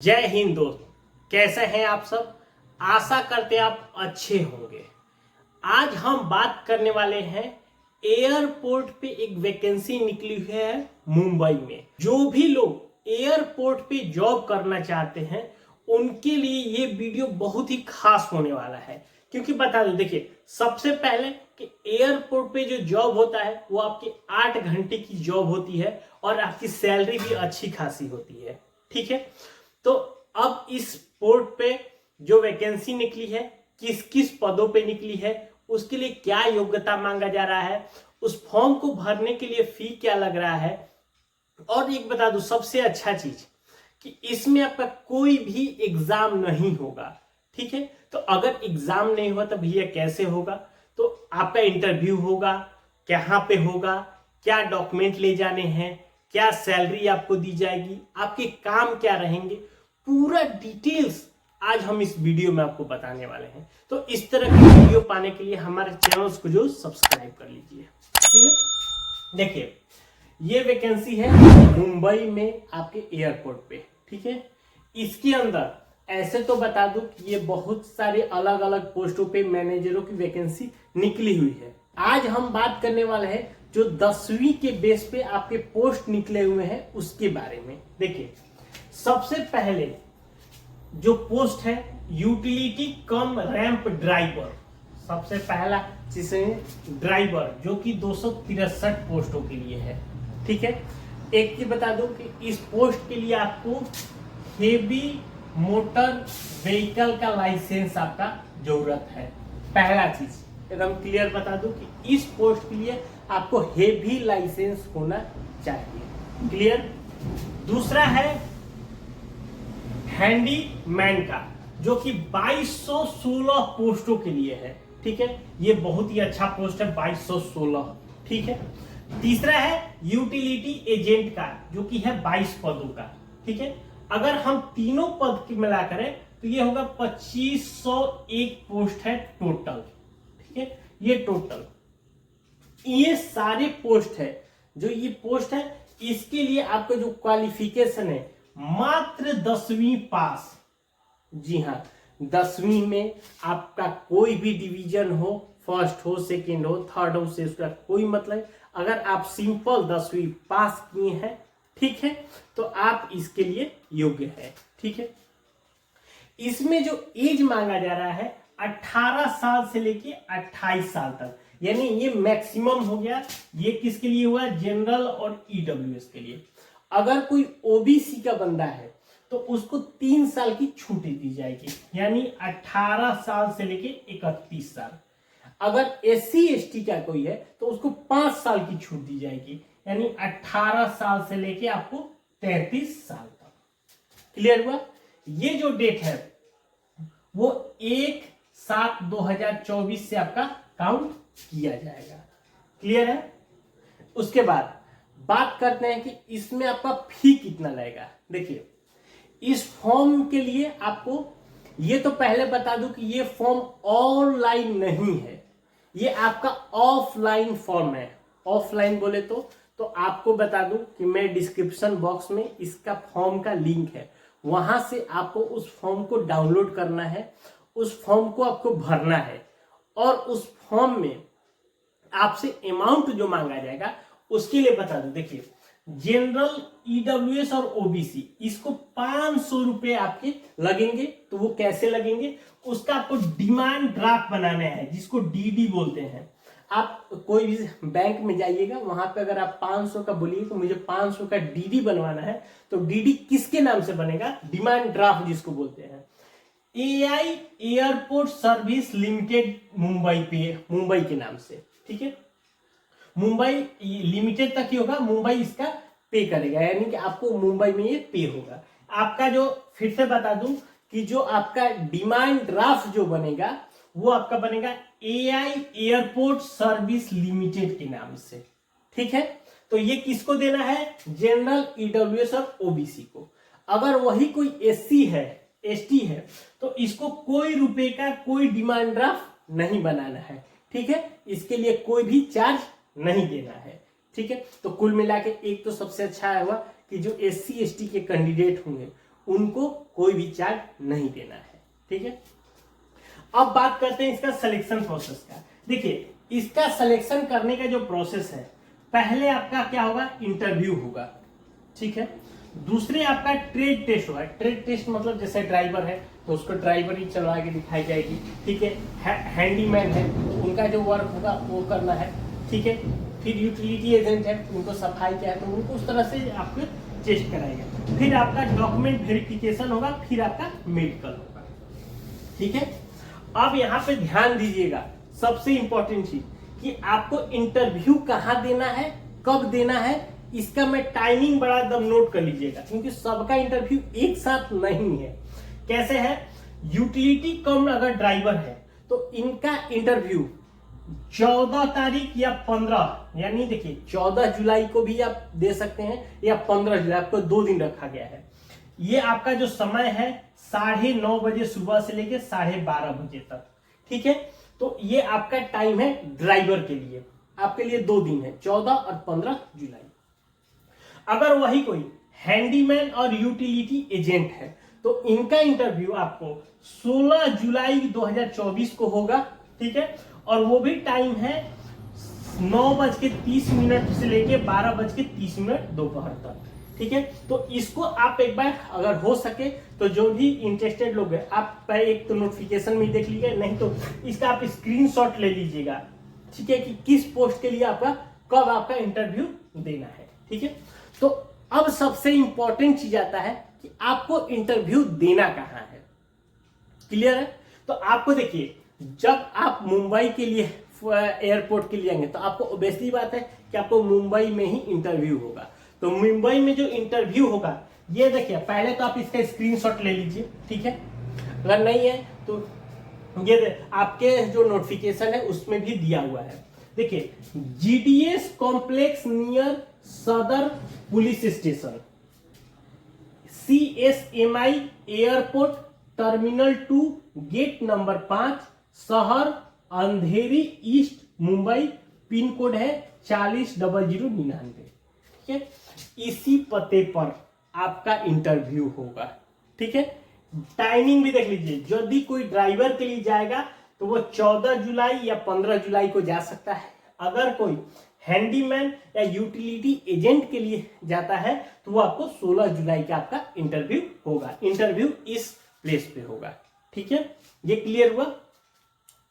जय हिंद दोस्त, कैसे हैं आप सब। आशा करते आप अच्छे होंगे। आज हम बात करने वाले हैं एयरपोर्ट पे एक वैकेंसी निकली हुई है मुंबई में। जो भी लोग एयरपोर्ट पे जॉब करना चाहते हैं उनके लिए ये वीडियो बहुत ही खास होने वाला है। क्योंकि बता दो, देखिए सबसे पहले कि एयरपोर्ट पे जो जॉब होता है वो आपकी 8 घंटे की जॉब होती है और आपकी सैलरी भी अच्छी खासी होती है। ठीक है, तो अब इस पोर्ट पे जो वैकेंसी निकली है, किस किस पदों पे निकली है, उसके लिए क्या योग्यता मांगा जा रहा है, उस फॉर्म को भरने के लिए फी क्या लग रहा है। और एक बता दूं सबसे अच्छा चीज कि इसमें आपका कोई भी एग्जाम नहीं होगा। ठीक है, तो अगर एग्जाम नहीं हुआ तो भैया कैसे होगा। तो आपका इंटरव्यू होगा, कहाँ पे होगा, क्या डॉक्यूमेंट ले जाने हैं, क्या सैलरी आपको दी जाएगी, आपके काम क्या रहेंगे, पूरा डिटेल्स आज हम इस वीडियो में आपको बताने वाले हैं। तो इस तरह की वीडियो पाने के लिए हमारे चैनल को जो सब्सक्राइब कर लीजिए। ठीक है, देखिए ये वैकेंसी है मुंबई में आपके एयरपोर्ट पे। ठीक है, इसके अंदर ऐसे तो बता दूं कि ये बहुत सारे अलग अलग पोस्टों पे मैनेजरों की वैकेंसी निकली हुई है। आज हम बात करने वाले हैं जो 10वीं के बेस पे आपके पोस्ट निकले हुए हैं उसके बारे में। देखिए सबसे पहले जो पोस्ट है यूटिलिटी कम रैंप ड्राइवर, सबसे पहला जिसमें ड्राइवर जो कि 263 पोस्टों के लिए है। ठीक है, एक चीज बता दूं कि इस पोस्ट के लिए आपको हेवी मोटर व्हीकल का लाइसेंस आपका जरूरत है। पहला चीज एकदम क्लियर बता दूं कि इस पोस्ट के लिए आपको हेवी लाइसेंस होना चाहिए। क्लियर। दूसरा है हैंडीमैन का, जो कि 2216 पोस्टों के लिए है। ठीक है, ये बहुत ही अच्छा पोस्ट है 2216। ठीक है, तीसरा है यूटिलिटी एजेंट का, जो कि है 22 पदों का। ठीक है, अगर हम तीनों पद की मिला करें तो ये होगा 2501 पोस्ट है टोटल। ठीक है, ये टोटल ये सारे पोस्ट है। जो ये पोस्ट है इसके लिए आपका जो क्वालिफिकेशन है मात्र 10वीं पास। जी हाँ, 10वीं में आपका कोई भी डिवीजन हो, फर्स्ट हो, सेकंड हो, थर्ड हो, से उसका कोई मतलब। अगर आप सिंपल 10वीं पास किए हैं, ठीक है, तो आप इसके लिए योग्य है। ठीक है, इसमें जो एज मांगा जा रहा है 18 साल से लेके 28 साल तक, यानी ये मैक्सिमम हो गया। ये किसके लिए हुआ? जनरल और ईडब्ल्यूएस के लिए। अगर कोई ओबीसी का बंदा है तो उसको 3 साल की छूट दी जाएगी, यानी 18 साल से लेके 31 साल। अगर एससी एसटी का कोई है तो उसको 5 साल की छूट दी जाएगी, यानी 18 साल से लेके आपको 33 साल तक। क्लियर हुआ? ये जो डेट है वो 1/7/2024 से आपका काउंट किया जाएगा। क्लियर है? उसके बाद बात करते हैं कि इसमें आपका फी कितना लगेगा। देखिए इस फॉर्म के लिए आपको, ये तो पहले बता दूं कि ये फॉर्म ऑनलाइन नहीं है, ये आपका ऑफलाइन फॉर्म है। ऑफलाइन बोले तो आपको बता दूं कि मैं डिस्क्रिप्शन बॉक्स में इसका फॉर्म का लिंक है, वहां से आपको उस फॉर्म को डाउनलोड करना है, उस फॉर्म को आपको भरना है। और उस फॉर्म में आपसे अमाउंट जो मांगा जाएगा उसके लिए बता दो। देखिए जनरल, ईडब्ल्यूएस और ओबीसी, इसको 500 रुपए आपके लगेंगे। तो वो कैसे लगेंगे? उसका आपको डिमांड ड्राफ्ट बनाना है, जिसको डीडी बोलते हैं। आप कोई भी बैंक में जाइएगा, वहां पे अगर आप 500 का बोलिए तो मुझे 500 का डीडी बनवाना है, तो डीडी किसके नाम से बनेगा? डिमांड ड्राफ्ट जिसको बोलते हैं। AI airport service limited Mumbai के नाम से। ठीक है, मुंबई लिमिटेड तक ही होगा, मुंबई इसका पे करेगा, यानी कि आपको मुंबई में ये पे होगा। आपका जो, फिर से बता दूं कि जो आपका डिमांड ड्राफ्ट जो बनेगा वो आपका बनेगा एआई एयरपोर्ट सर्विस लिमिटेड के नाम से। ठीक है, तो ये किसको देना है? जनरल, ईडब्ल्यूएस और ओबीसी को। अगर वही कोई एससी है, एसटी है, तो इसको कोई रुपए का कोई डिमांड ड्राफ्ट नहीं बनाना है। ठीक है, इसके लिए कोई भी चार्ज नहीं देना है। ठीक है, तो कुल मिला के एक तो सबसे अच्छा हुआ कि जो एससी एसटी के कैंडिडेट होंगे उनको कोई भी चार्ज नहीं देना है। ठीक है, अब बात करते हैं इसका सिलेक्शन प्रोसेस का। देखिए, इसका सिलेक्शन करने का जो प्रोसेस है, पहले आपका क्या होगा, इंटरव्यू होगा। ठीक है, दूसरे आपका ट्रेड टेस्ट होगा। ट्रेड टेस्ट मतलब जैसे ड्राइवर है तो उसको ड्राइवर ही चला के दिखाई जाएगी। ठीक है, हैंडीमैन है तो उनका जो वर्क होगा वो करना है। ठीक है, फिर यूटिलिटी एजेंट है, उनको सफाई क्या है तो उनको उस तरह से आपको टेस्ट कराएगा। फिर आपका डॉक्यूमेंट वेरिफिकेशन होगा, फिर आपका मेडिकल होगा। ठीक है, अब यहाँ पे ध्यान दीजिएगा, सबसे इंपॉर्टेंट चीज कि आपको इंटरव्यू कहाँ देना है, कब देना है, इसका मैं टाइमिंग बड़ा एकदम नोट कर लीजिएगा, क्योंकि सबका इंटरव्यू एक साथ नहीं है। कैसे है, यूटिलिटी कम अगर ड्राइवर है तो इनका इंटरव्यू 14 तारीख या 15, यानी देखिए 14 जुलाई को भी आप दे सकते हैं या 15 जुलाई, आपको 2 दिन रखा गया है। ये आपका जो समय है 9:30 बजे सुबह से लेकर 12:30 बजे तक। ठीक है, तो ये आपका टाइम है ड्राइवर के लिए, आपके लिए 2 दिन है, 14 और 15 जुलाई। अगर वही कोई हैंडीमैन और यूटिलिटी एजेंट है तो इनका इंटरव्यू आपको 16 जुलाई 2024 को होगा। ठीक है, और वो भी टाइम है 9:30 से लेके 12:30 दोपहर तक। ठीक है, तो इसको आप एक बार अगर हो सके तो जो भी इंटरेस्टेड लोग हैं आप पहले एक तो नोटिफिकेशन में देख लीजिए, नहीं तो इसका आप स्क्रीनशॉट ले लीजिएगा। ठीक है, कि किस पोस्ट के लिए आपका कब आपका इंटरव्यू देना है। ठीक है, तो अब सबसे इंपॉर्टेंट चीज आता है कि आपको इंटरव्यू देना कहाँ है। क्लियर है, तो आपको देखिए, जब आप मुंबई के लिए एयरपोर्ट के लिए आएंगे तो आपको ऑब्वियसली बात है कि आपको मुंबई में ही इंटरव्यू होगा। तो मुंबई में जो इंटरव्यू होगा, ये देखिए, पहले तो आप इसका स्क्रीनशॉट ले लीजिए। ठीक है, अगर नहीं है तो ये आपके जो नोटिफिकेशन है उसमें भी दिया हुआ है। देखिए, GDS complex near Sadar police station, CSMI airport terminal 2 gate number 5, शहर Andheri east Mumbai, pin code है 400099। ठीक है, इसी पते पर आपका इंटरव्यू होगा। ठीक है, टाइमिंग भी देख लीजिए, यदि कोई ड्राइवर के लिए जाएगा तो वो 14 जुलाई या 15 जुलाई को जा सकता है। अगर कोई हैंडीमैन या यूटिलिटी एजेंट के लिए जाता है तो वो आपको 16 जुलाई का आपका इंटरव्यू होगा। इंटरव्यू इस प्लेस पे होगा। ठीक है, ये क्लियर हुआ।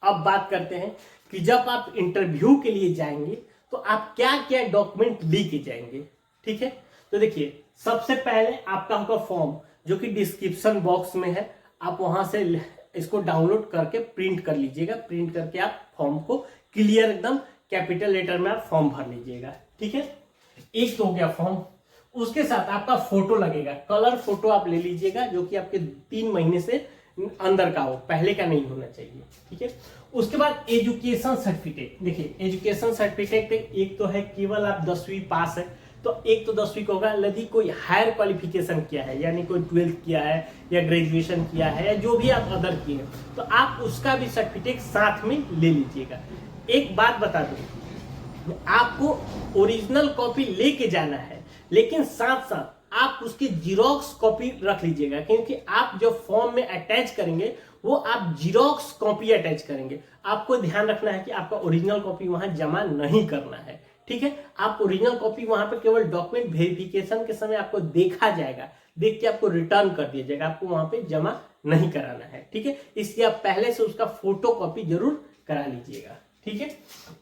अब बात करते हैं कि जब आप इंटरव्यू के लिए जाएंगे तो आप क्या क्या डॉक्यूमेंट लेके जाएंगे। ठीक है, तो देखिए, सबसे पहले आपका होगा फॉर्म, जो कि डिस्क्रिप्शन बॉक्स में है। आप वहां से इसको डाउनलोड करके प्रिंट कर लीजिएगा। प्रिंट करके आप फॉर्म को क्लियर एकदम कैपिटल लेटर में आप फॉर्म भर लीजिएगा। ठीक है, एक तो हो गया फॉर्म। उसके साथ आपका फोटो लगेगा, कलर फोटो आप ले लीजिएगा, जो कि आपके 3 महीने से अंदर का हो, पहले का नहीं होना चाहिए। ठीक है, उसके बाद एजुकेशन सर्टिफिकेट। देखिए, एजुकेशन सर्टिफिकेट एक तो है केवल आप 10वीं पास है, तो एक तो 10वीं का होगा। यदि कोई हायर क्वालिफिकेशन किया है, यानी कोई 12th किया है या ग्रेजुएशन किया है या जो भी आप अदर किए हैं, तो आप उसका भी सर्टिफिकेट साथ में ले लीजिएगा। एक बात बता दूं, आपको ओरिजिनल कॉपी लेके जाना है, लेकिन साथ साथ आप उसकी जीरोक्स कॉपी रख लीजिएगा, क्योंकि आप जो फॉर्म में अटैच करेंगे वो आप जीरोक्स कॉपी अटैच करेंगे। आपको ध्यान रखना है कि आपका ओरिजिनल कॉपी वहां जमा नहीं करना है। ठीक है, आप ओरिजिनल कॉपी वहां पे केवल डॉक्यूमेंट वेरिफिकेशन के समय आपको देखा जाएगा, देख के आपको रिटर्न कर दिया जाएगा, आपको वहां पे जमा नहीं कराना है। ठीक है, इसलिए आप पहले से उसका फोटो कॉपी जरूर करा लीजिएगा। ठीक है,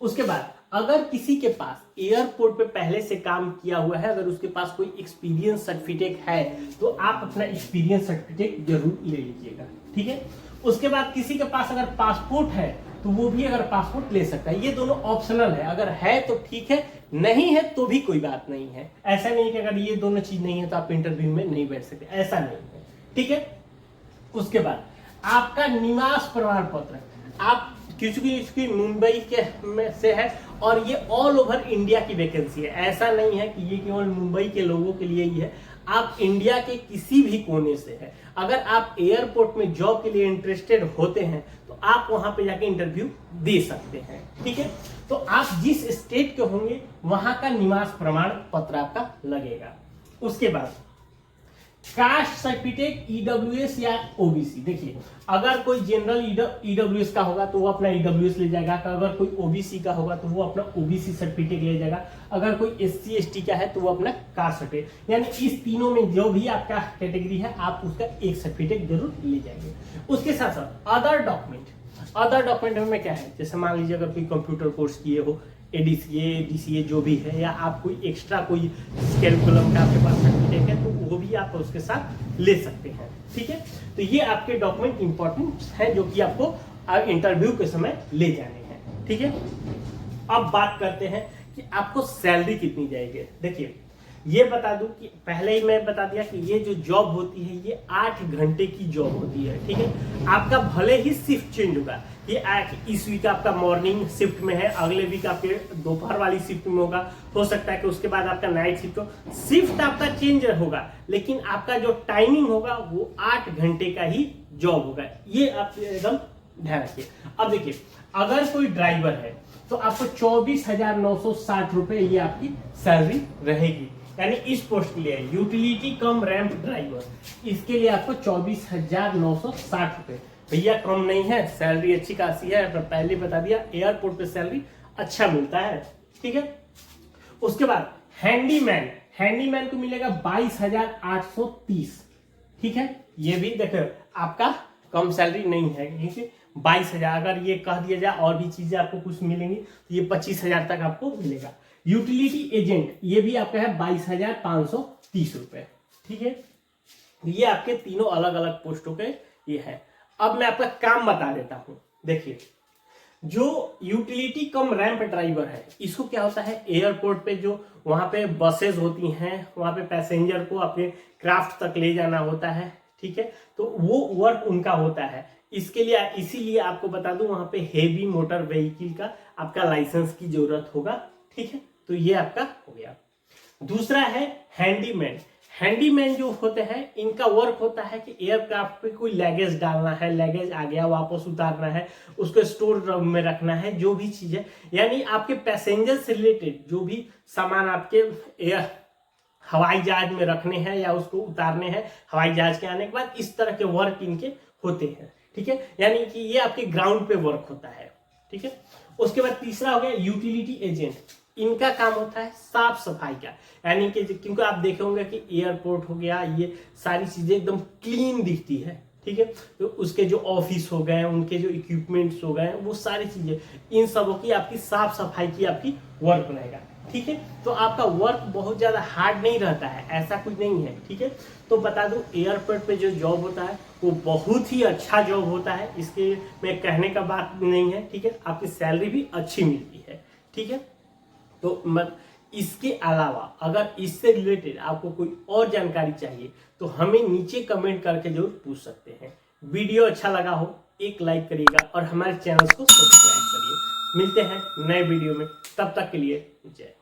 उसके बाद अगर किसी के पास एयरपोर्ट पे पहले से काम किया हुआ है, अगर उसके पास कोई एक्सपीरियंस सर्टिफिकेट है तो आप अपना एक्सपीरियंस सर्टिफिकेट जरूर ले लीजिएगा। ठीक है, उसके बाद किसी के पास अगर पासपोर्ट है तो वो भी अगर पासपोर्ट ले सकता है। ये दोनों ऑप्शनल है, अगर है तो ठीक है, नहीं है तो भी कोई बात नहीं है। ऐसा नहीं कि अगर ये दोनों चीज नहीं है तो आप इंटरव्यू में नहीं बैठ सकते, ऐसा नहीं है। ठीक है, उसके बाद आपका निवास प्रमाण पत्र, आप क्योंकि मुंबई के में से है और ये ऑल ओवर इंडिया की वैकेंसी है। ऐसा नहीं है कि ये केवल मुंबई के लोगों के लिए ही है, आप इंडिया के किसी भी कोने से है। अगर आप एयरपोर्ट में जॉब के लिए इंटरेस्टेड होते हैं तो आप वहां पे जाके इंटरव्यू दे सकते हैं। ठीक है, तो आप जिस स्टेट के होंगे वहां का निवास प्रमाण पत्र आपका लगेगा। उसके बाद कास्ट सर्टिफिकेट, ईडब्ल्यूएस या ओबीसी। देखिए, अगर कोई जनरल ईडब्ल्यूएस का होगा तो वो अपना ईडब्ल्यूएस ले जाएगा, अगर कोई ओबीसी का होगा तो वो अपना ओबीसी सर्टिफिकेट ले जाएगा, अगर कोई एससी एसटी का है तो वो अपना कास्ट सर्टिफिकेट, यानी इस तीनों में जो भी आपका कैटेगरी है आप उसका एक सर्टिफिकेट जरूर ले जाएंगे। उसके साथ साथ अदर डॉक्यूमेंट में क्या है, जैसे मान लीजिए अगर कोई कंप्यूटर कोर्स किए हो, एडीसीए डीसीए जो भी है, या आप कोई एक्स्ट्रा कोई करिकुलम का आपके पास सर्टिफिकेट है तो वो भी आप उसके साथ ले सकते हैं। ठीक है, तो ये आपके डॉक्यूमेंट इंपॉर्टेंट है जो कि आपको इंटरव्यू के समय ले जाने हैं। ठीक है, अब बात करते हैं कि आपको सैलरी कितनी जाएगी। देखिए, ये बता दूं कि पहले ही मैं बता दिया कि ये जो जॉब होती है ये 8 घंटे की जॉब होती है। ठीक है, आपका भले ही शिफ्ट चेंज होगा, ये इस वीक आपका मॉर्निंग शिफ्ट में है, अगले वीक आपके दोपहर वाली शिफ्ट में होगा, हो सकता है कि उसके बाद आपका नाइट शिफ्ट हो, शिफ्ट आपका चेंज होगा, लेकिन आपका जो टाइमिंग होगा वो 8 घंटे का ही जॉब होगा। ये आप एकदम ध्यान रखिए। अब देखिए, अगर कोई ड्राइवर है तो आपको 24,960 रुपए ये आपकी सैलरी रहेगी, यानी इस पोस्ट के लिए यूटिलिटी कम रैंप ड्राइवर, इसके लिए आपको 24,960 रुपए। भैया कम नहीं है, सैलरी अच्छी खासी है, पहले बता दिया एयरपोर्ट पे सैलरी अच्छा मिलता है। ठीक है, उसके बाद हैंडीमैन को मिलेगा 22,830। ठीक है, ये भी देखो आपका कम सैलरी नहीं है, ठीक है, 22,000। अगर ये कह दिया जाए और भी चीजें आपको कुछ मिलेंगी तो ये 25,000 तक आपको मिलेगा। यूटिलिटी एजेंट ये भी आपका है 22,530 रुपए। ठीक है, ये आपके तीनों अलग अलग पोस्टों के ये है। अब मैं आपका काम बता देता हूं। देखिए, जो यूटिलिटी कम रैंप ड्राइवर है, इसको क्या होता है, एयरपोर्ट पे जो वहां पे बसेस होती हैं, वहां पे पैसेंजर को अपने क्राफ्ट तक ले जाना होता है। ठीक है, तो वो वर्क उनका होता है। इसके लिए इसीलिए आपको बता दूं वहां पे हेवी मोटर व्हीकल का आपका लाइसेंस की जरूरत होगा। ठीक है, तो ये आपका हो गया। दूसरा है हैंडीमैन जो होते हैं, इनका वर्क होता है कि एयरक्राफ्ट पे कोई लगेज डालना है, लगेज आ गया वापस उतारना है, उसको स्टोर रूम में रखना है, जो भी चीज है, यानी आपके पैसेंजर से रिलेटेड जो भी सामान आपके हवाई जहाज में रखने हैं या उसको उतारने हैं हवाई जहाज के आने के बाद, इस तरह के वर्क इनके होते हैं। ठीक है, यानी कि ये आपके ग्राउंड पे वर्क होता है। ठीक है, उसके बाद तीसरा हो गया यूटिलिटी एजेंट, इनका काम होता है साफ सफाई का, यानी कि क्योंकि आप देखे होंगे कि एयरपोर्ट हो गया, ये सारी चीजें एकदम क्लीन दिखती है। ठीक है, तो उसके जो ऑफिस हो गए, उनके जो इक्विपमेंट्स हो गए, वो सारी चीजें, इन सबों की आपकी साफ सफाई की आपकी वर्क रहेगा। ठीक है, तो आपका वर्क बहुत ज्यादा हार्ड नहीं रहता है, ऐसा कुछ नहीं है। ठीक है, तो बता दूं एयरपोर्ट पे जो जॉब होता है वो बहुत ही अच्छा जॉब होता है, इसके में कहने का बात नहीं है। ठीक है, आपकी सैलरी भी अच्छी मिलती है। ठीक है, तो इसके अलावा अगर इससे रिलेटेड आपको कोई और जानकारी चाहिए तो हमें नीचे कमेंट करके जरूर पूछ सकते हैं। वीडियो अच्छा लगा हो एक लाइक करिएगा और हमारे चैनल को सब्सक्राइब करिए। मिलते हैं नए वीडियो में, तब तक के लिए जय।